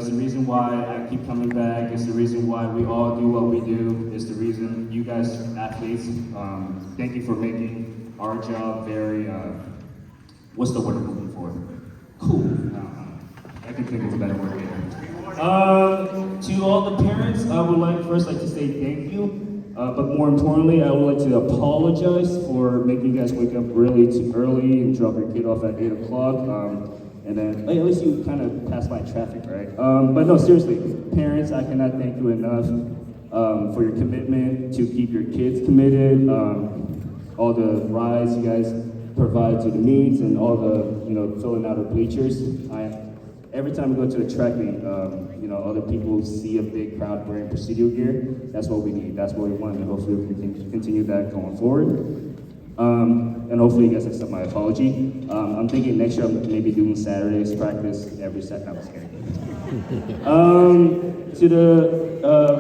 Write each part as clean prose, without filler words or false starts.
it's the reason why I keep coming back. It's the reason why we all do what we do. It's the reason you guys, athletes, thank you for making our job very, what's the word I'm looking for? Cool. I can think of a better word later. To all the parents, I would like to say thank you. But more importantly, I would like to apologize for making you guys wake up really too early and drop your kid off at 8 o'clock. And then, hey, at least you kind of passed by traffic, right? But no, seriously, parents, I cannot thank you enough for your commitment to keep your kids committed. All the rides you guys provide to the meets and all the, filling out of bleachers. Every time we go to a track meet, other people see a big crowd wearing Presidio gear. That's what we need. That's what we want, and hopefully we can continue that going forward. And hopefully you guys accept my apology. I'm thinking next year I'm maybe doing Saturdays practice every Saturday.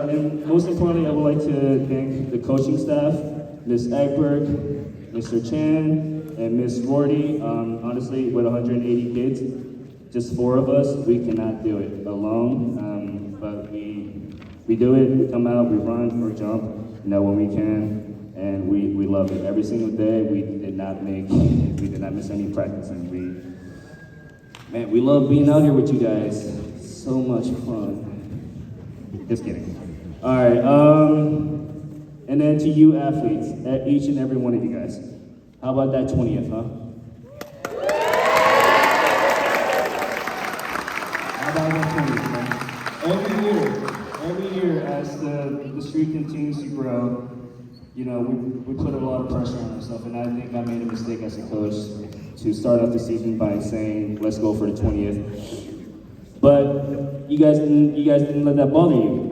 And most importantly, I would like to thank the coaching staff, Ms. Egbert, Mr. Chan, and Ms. Rorty. Honestly, with 180 kids, just 4 of us, we cannot do it alone. But we do it. We come out, we run or jump, when we can, and we love it. Every single day, we did not miss any practice, and we love being out here with you guys. So much fun. Just kidding. All right. And then to you athletes, at each and every one of you guys, how about that 20th, huh? Every year, as the streak continues to grow, we put a lot of pressure on ourselves, and I think I made a mistake as a coach to start off the season by saying, let's go for the 20th. But you guys didn't let that bother you.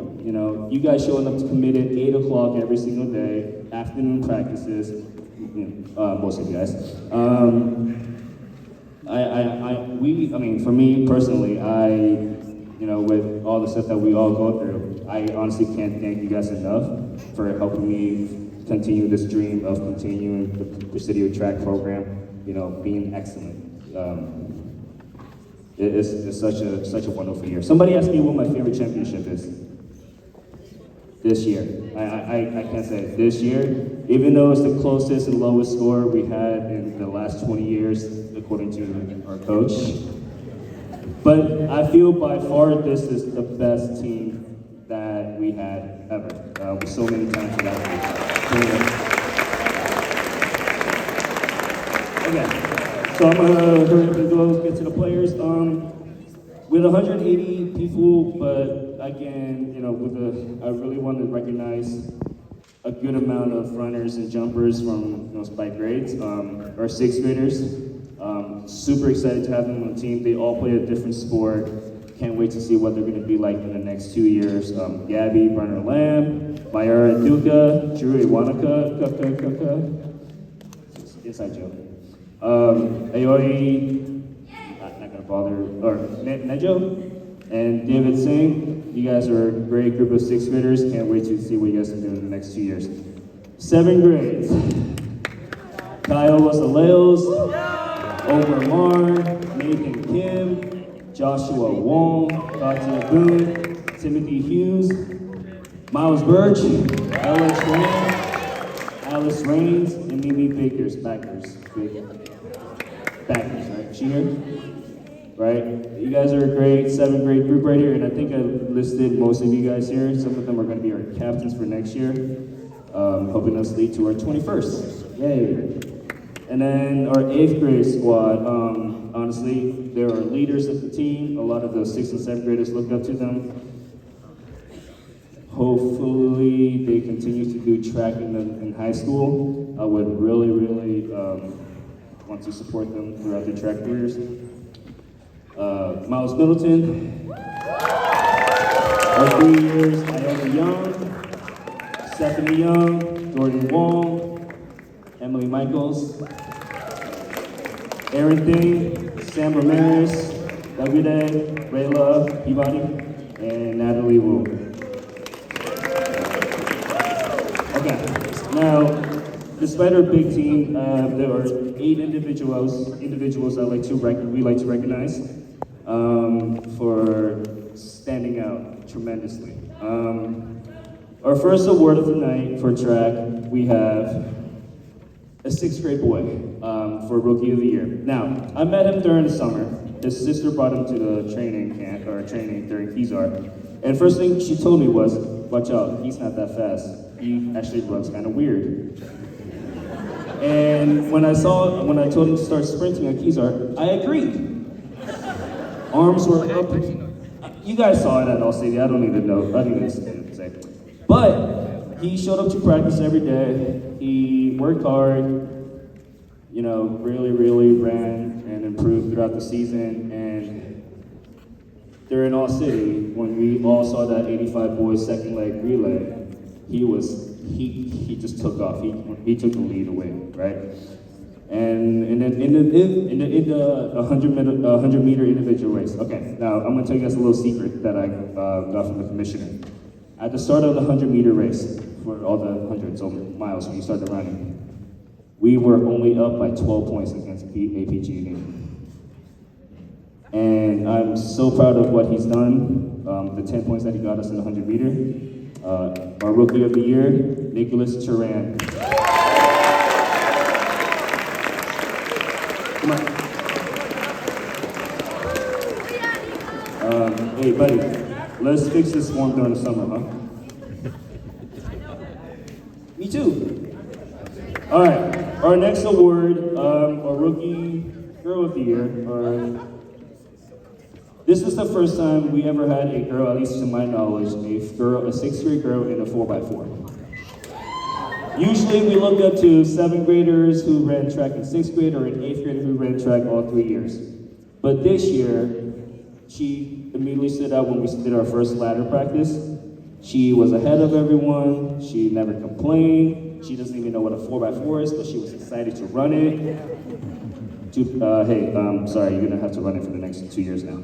You guys showing up to committed 8 o'clock every single day, afternoon practices, most of you guys. For me personally, with all the stuff that we all go through, I honestly can't thank you guys enough for helping me continue this dream of continuing the Presidio track program, being excellent. It's such a wonderful year. Somebody asked me what my favorite championship is. This year. I can't say it. This year, even though it's the closest and lowest score we had in the last 20 years, according to our coach. But I feel by far this is the best team that we had ever. With so many talented athletes. Okay, so I'm gonna get to the players. With 180 people, but again, I really want to recognize a good amount of runners and jumpers from spike grades, our 6th graders. Super excited to have them on the team. They all play a different sport. Can't wait to see what they're going to be like in the next 2 years. Gabby, Brenner Lamb, Mayara Duca, Drew Iwanika, inside joke. Aoi, not gonna bother, or Nejo, and David Singh. You guys are a great group of 6th graders. Can't wait to see what you guys can do in the next 2 years. 7th grades. Kyle Wasaleos, Omer Marn, Nathan Kim, Joshua Wong, Katya Boone, Timothy Hughes, Miles Birch, Alex Rand, Alice Rains, and Mimi Baker's backers, right? She here? Right? You guys are a great 7th grade group right here, and I think I listed most of you guys here. Some of them are going to be our captains for next year, helping us lead to our 21st. Yay! And then our 8th grade squad, honestly, they are leaders of the team. A lot of the 6th and 7th graders look up to them. Hopefully, they continue to do track in high school. I would really want to support them throughout their track careers. Miles Middleton, our 3 years, Iona Young, Stephanie Young, Jordan Wong, Emily Michaels, Aaron Thing, Sam Ramirez, Davide, Rayla Peabody, and Natalie Wu. Okay, now, despite our big team, there are 8 individuals we like to recognize for standing out tremendously. Our first award of the night for track, we have a 6th grade boy for Rookie of the Year. Now, I met him during the summer. His sister brought him to the training camp, or training during Kezar. And first thing she told me was, watch out, he's not that fast. He actually runs kind of weird. And when I told him to start sprinting at Kezar, I agreed. Arms were up. You guys saw it at All City. I don't even know. I don't even say. But he showed up to practice every day. He worked hard. You know, really ran and improved throughout the season. And during All City, when we all saw that 85 boys second leg relay, he just took off. He took the lead away, right? And in the 100 meter individual race. Okay, now I'm gonna tell you guys a little secret that I got from the commissioner. At the start of the 100 meter race, for all the hundreds of miles when you started running, we were only up by 12 points against APG&E. And I'm so proud of what he's done. The 10 points that he got us in the 100 meter. Our Rookie of the Year, Nicholas Turan. Come on. Hey, buddy, let's fix this form during the summer, huh? Me too. All right, our next award, our Rookie Girl of the Year. This is the first time we ever had a girl, at least to my knowledge, a 6th grade girl in a 4x4. Usually we look up to 7th graders who ran track in 6th grade or an 8th grader who ran track all 3 years. But this year, she immediately stood out when we did our first ladder practice. She was ahead of everyone. She never complained. She doesn't even know what a 4x4 is, but she was excited to run it. Sorry, you're gonna have to run it for the next 2 years now.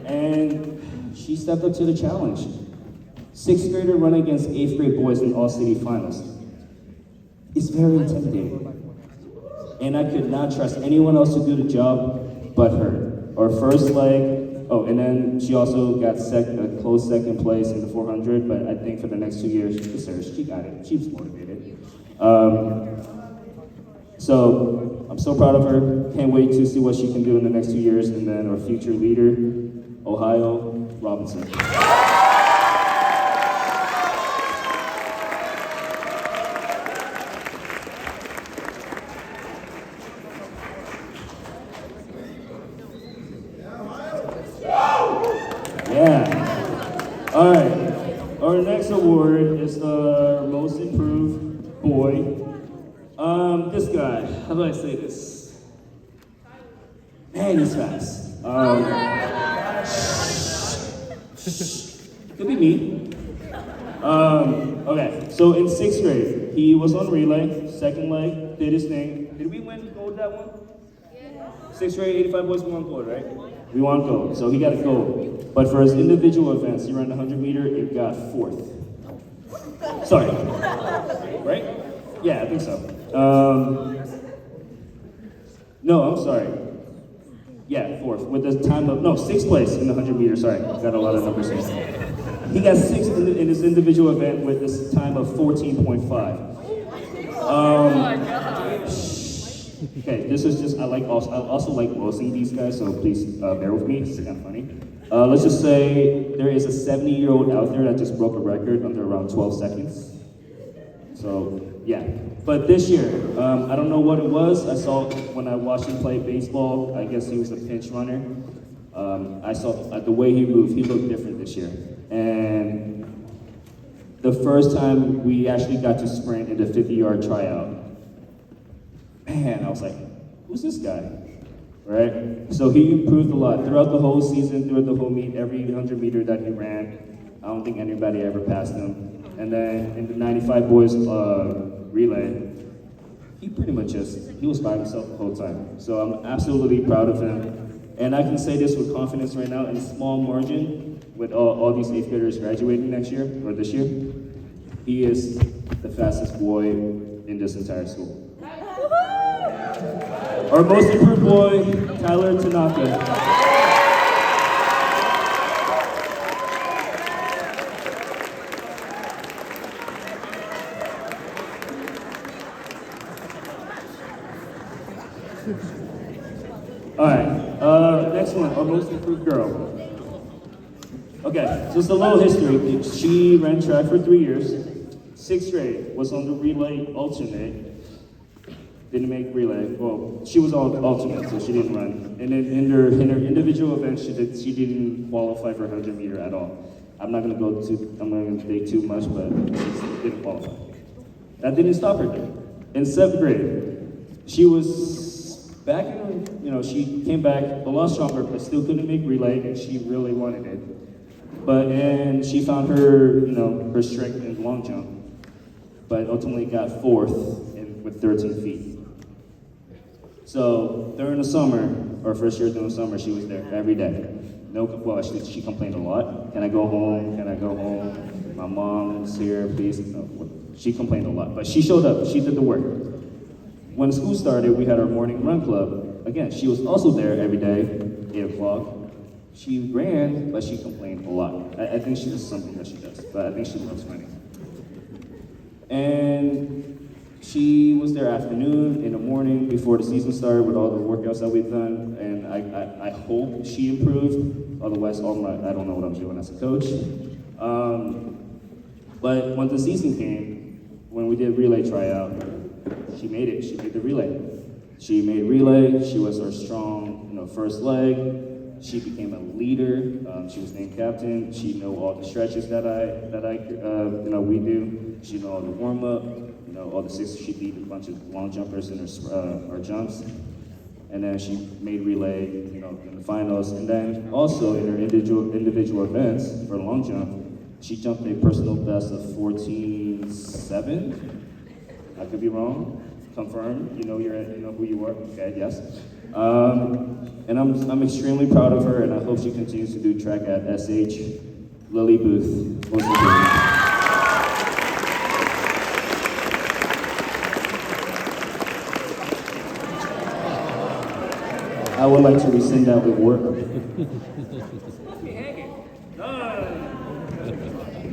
And she stepped up to the challenge. 6th grader running against 8th grade boys in all city finals. It's very intimidating. And I could not trust anyone else to do the job but her. Our first leg, and then she also got a close 2nd place in the 400, but I think for the next 2 years, she got it. She was motivated. So I'm so proud of her. Can't wait to see what she can do in the next 2 years. And then our future leader, Ohio Robinson. Yeah. All right. Our next award is the most improved boy. This guy, how do I say this? Man, he's fast. Could be me. Okay, so in 6th grade, he was on relay, 2nd leg, did his thing. Did we win gold that one? Yeah. 6th grade, 85 boys, we won gold, right? We won gold, so he got a gold. But for his individual events, he ran the 100 meter, it got 4th. Sorry. Right? Yeah, I think so. No, I'm sorry. Yeah, 4th, with the time of, 6th place in the 100 meters, sorry. Got a lot of numbers here. He got 6th in his individual event with this time of 14.5. Okay, this is just, I also like roasting these guys, so please bear with me, it's kind of funny. Let's just say there is a 70-year-old out there that just broke a record under around 12 seconds. So, yeah. But this year, I don't know what it was. I saw when I watched him play baseball, I guess he was a pinch runner. I saw the way he moved, he looked different this year. And the first time we actually got to sprint in the 50-yard tryout, man, I was like, who's this guy? Right? So he improved a lot. Throughout the whole season, throughout the whole meet, every 100 meter that he ran, I don't think anybody ever passed him. And then in the 95 boys relay, he pretty much he was by himself the whole time. So I'm absolutely proud of him. And I can say this with confidence right now, in small margin, with all these 8th graders graduating next year, or this year, he is the fastest boy in this entire school. Our most improved boy, Tyler Tanaka. Next one, our most improved girl. Okay, just a little history. She ran track for 3 years. Sixth grade was on the relay alternate. Didn't make relay. Well, she was on alternate, so she didn't run. And then in her individual event, she didn't qualify for 100 meter at all. I'm not gonna say too much, but she didn't qualify. That didn't stop her though. In 7th grade, she was back in her, she came back a lot stronger, but still couldn't make relay, and she really wanted it. And she found her, her strength in long jump, but ultimately got 4th with 13 feet. So during the summer, or first year during the summer, she was there every day. Actually, she complained a lot. Can I go home? Can I go home? My mom's here, please. No. She complained a lot, but she showed up. She did the work. When school started, we had our morning run club. Again, she was also there every day, 8 o'clock. She ran, but she complained a lot. I think she does something that she does, but I think she loves running. And she was there afternoon, in the morning, before the season started with all the workouts that we've done, and I hope she improved. Otherwise, I don't know what I'm doing as a coach. But when the season came, when we did relay tryout, she made it. She made the relay. She made relay. She was our strong, first leg. She became a leader. She was named captain. She knew all the stretches that we do. She knew all the warm up. All the 6. She beat a bunch of long jumpers in her jumps. And then she made relay, in the finals. And then also in her individual events for long jump, she jumped a personal best of 14.7. I could be wrong. Confirm. You know who you are. Okay. Yes. And I'm extremely proud of her, and I hope she continues to do track at SH. Lily Booth. I would like to rescind that with work.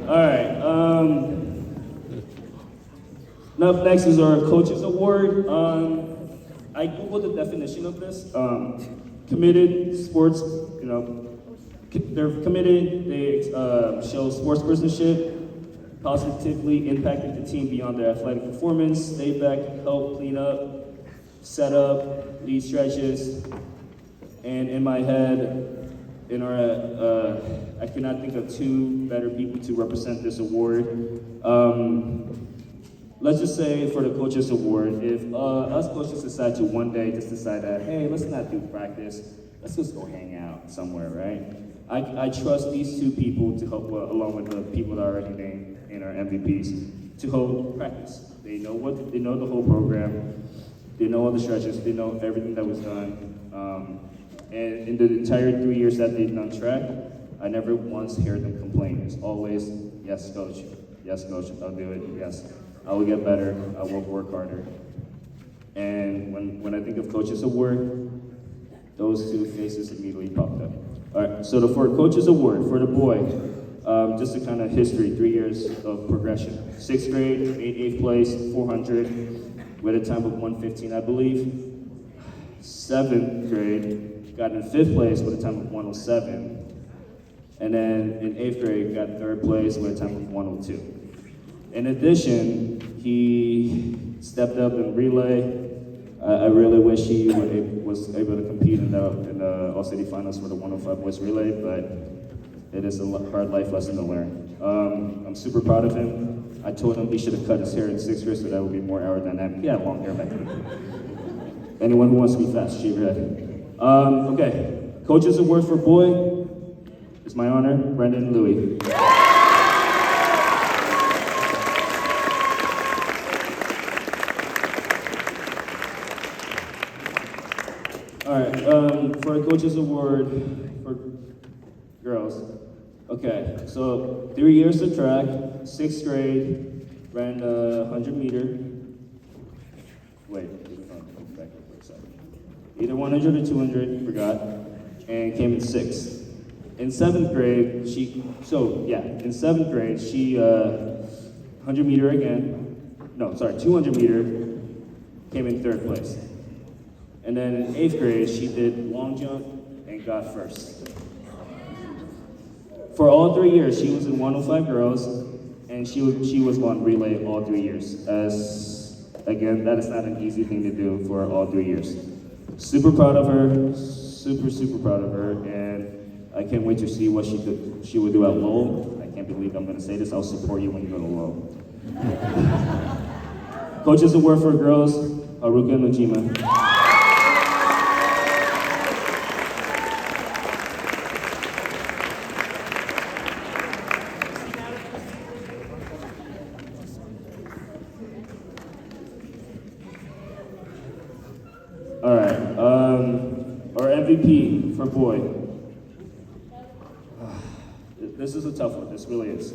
All right. Up next is our Coaches Award. I googled the definition of this. Committed sports, they're committed. They show sports personship, positively impacting the team beyond their athletic performance. Stay back, help clean up, set up, lead stretches. And in my head, I cannot think of 2 better people to represent this award. Let's just say for the Coaches Award, if us coaches decide to one day just decide that, hey, let's not do practice, let's just go hang out somewhere, right? I trust these 2 people to help, along with the people that are already named in our MVPs, to hold practice. They know the whole program, they know all the stretches, they know everything that was done. And in the entire 3 years that they've done track, I never once heard them complain. It's always, yes, coach, I'll do it, yes. I will get better, I will work harder. And when I think of Coaches Award, those 2 faces immediately popped up. All right, so for Coaches Award, for the boy, just a kind of history, 3 years of progression. 6th grade, made 8th place, 400, with a time of 1:15, I believe. 7th grade, got in 5th place with a time of 1:07. And then in 8th grade, got 3rd place with a time of 1:02. In addition, he stepped up in relay. I really wish he was able to compete in the All-City Finals for the 105 boys relay, but it is a hard life lesson to learn. I'm super proud of him. I told him he should have cut his hair in 6th grade so that would be more aerodynamic. He had long hair back then. Anyone who wants to be fast, she ready. Okay, Coaches Award for boy. It's my honor, Brendan Louis. All right, for the Coaches Award for girls. Okay, so 3 years of track, 6th grade, ran 100 meter. Wait, back up for a second. Either 100 or 200, forgot, and came in 6th. In 7th grade, she 100 meter again. No, sorry, 200 meter, came in 3rd place. And then in 8th grade, she did long jump and got first. For all 3 years, she was in 105 girls, and she was on relay all 3 years. As again, that is not an easy thing to do for all 3 years. Super proud of her, super proud of her, and I can't wait to see what she would do at Lowell. I can't believe I'm gonna say this. I'll support you when you go to Lowell. Coach's Award for girls, Haruka Nojima. All right, our MVP for boy. This is a tough one, this really is.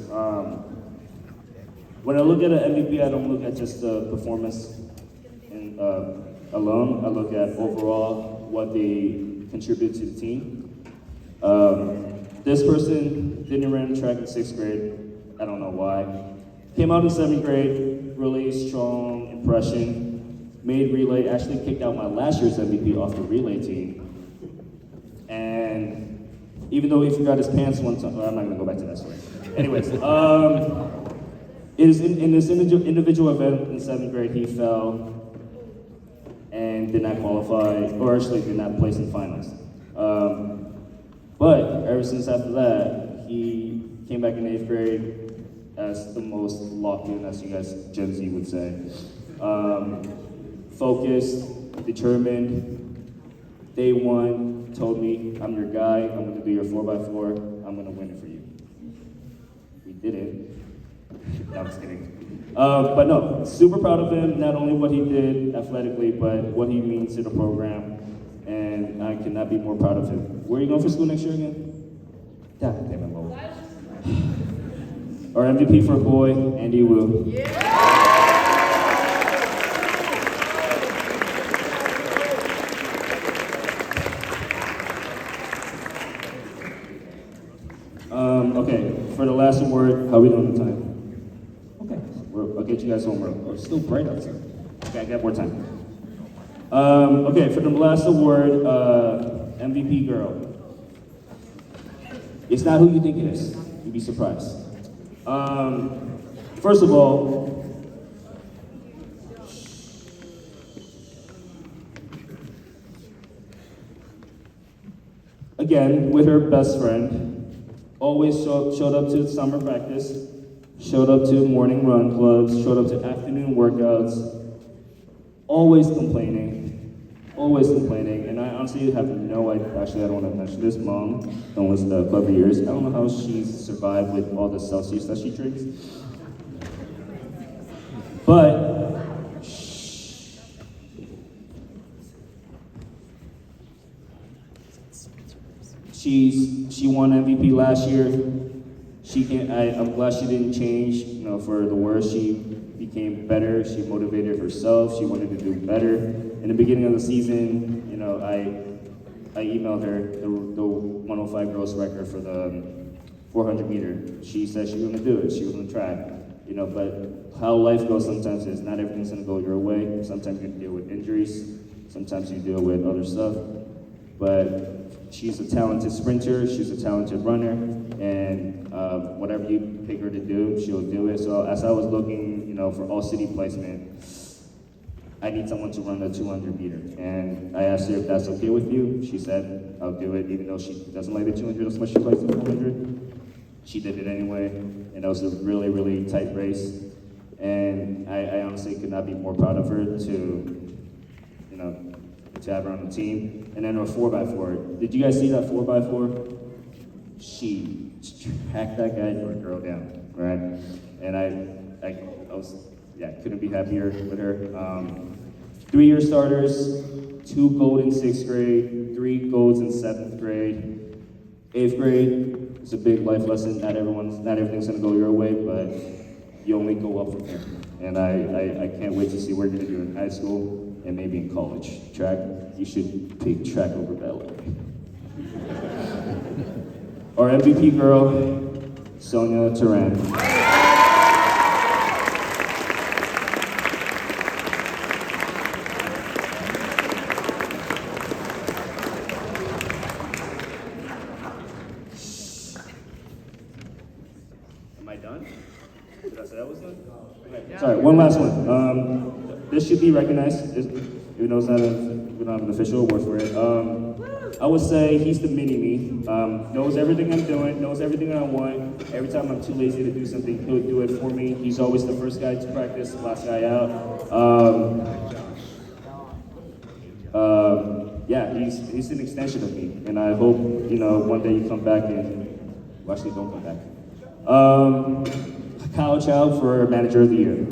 When I look at an MVP, I don't look at just the performance alone. I look at overall what they contribute to the team. This person didn't run track in 6th grade. I don't know why. Came out in 7th grade, really strong impression. Made relay, actually kicked out my last year's MVP off the relay team. And even though he forgot his pants one time, well, I'm not gonna go back to that story. Anyways, in this individual event in 7th grade, he fell and did not qualify, or actually did not place in finals. But ever since after that, he came back in 8th grade as the most locked in, as you guys Gen Z would say. Focused, determined. Day one, told me, I'm your guy, I'm gonna do your 4x4, I'm gonna win it for you. We did it. No, I'm just kidding. But no, super proud of him, not only what he did athletically, but what he means to the program, and I cannot be more proud of him. Where are you going for school next year again? God damn it, Lowell. Our MVP for boy, Andy Wu. Yeah. Okay, for the last award, how are we doing on time? Okay, I'll get you guys home early. Oh, it's still bright outside. Okay, I got more time. Okay, for the last award, MVP girl. It's not who you think it is. You'd be surprised. First of all, again, with her best friend, always showed up to summer practice, showed up to morning run clubs, showed up to afternoon workouts, always complaining, and I honestly have no idea. Actually, I don't want to mention this. Mom, don't listen to Club of Years. I don't know how she's survived with all the Celsius that she drinks. But she won MVP last year. I'm glad she didn't change, for the worse. She became better. She motivated herself. She wanted to do better. In the beginning of the season, I emailed her the 105 girls record for the 400 meter. She said she was gonna do it. She was gonna try. But how life goes sometimes is not everything's gonna go your way. Sometimes you deal with injuries. Sometimes you deal with other stuff. But she's a talented sprinter, she's a talented runner, and whatever you pick her to do, she'll do it. So as I was looking, for all city placement, I need someone to run the 200 meter. And I asked her if that's okay with you. She said, I'll do it, even though she doesn't like the 200 as much as she likes the 400. She did it anyway, and it was a really tight race. And I honestly could not be more proud of her to have her on the team. And then her 4x4. Did you guys see that 4x4? She tracked that guy or girl down, right? And I couldn't be happier with her. 3-year starters, 2 gold in 6th grade, 3 golds in 7th grade. 8th grade, it's a big life lesson. Not everything's gonna go your way, but you only go up from here. And I can't wait to see what you're gonna do in high school and maybe in college. Track, you should pick track over ballet. Our MVP girl, Sonia Turan. done? Did I say that was done? Okay. Sorry, one last one. This should be recognized, even though we don't have an official award for it. I would say he's the mini-me. Knows everything I'm doing, knows everything I want. Every time I'm too lazy to do something, he'll do it for me. He's always the first guy to practice, last guy out. Yeah, he's an extension of me, and I hope, one day you come back and, well, actually don't come back. Kyle Chow for Manager of the Year.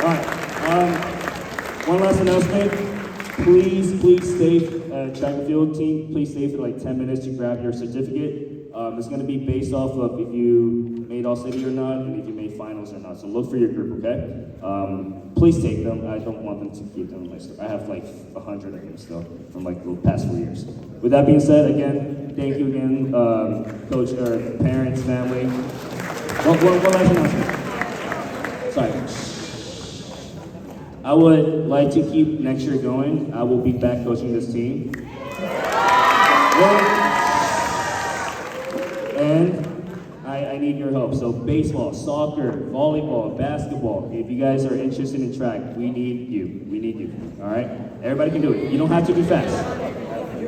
Alright, one last announcement. Please stay, track and field team, please stay for like 10 minutes to grab your certificate. It's gonna be based off of if you made All-City or not, and if you made finals or not. So look for your group, okay? Please take them. I don't want them to keep them in my store. I have like 100 of them still from like the past 4 years. With that being said, again, thank you again, coach, parents, family. One last announcement. Sorry. I would like to keep next year going. I will be back coaching this team. And I need your help. So baseball, soccer, volleyball, basketball. If you guys are interested in track, we need you. We need you. All right? Everybody can do it. You don't have to be fast.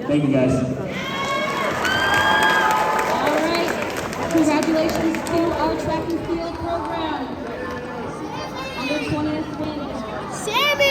Thank you, guys. All right. Congratulations to our track and field program. Under 20th win. Sammy!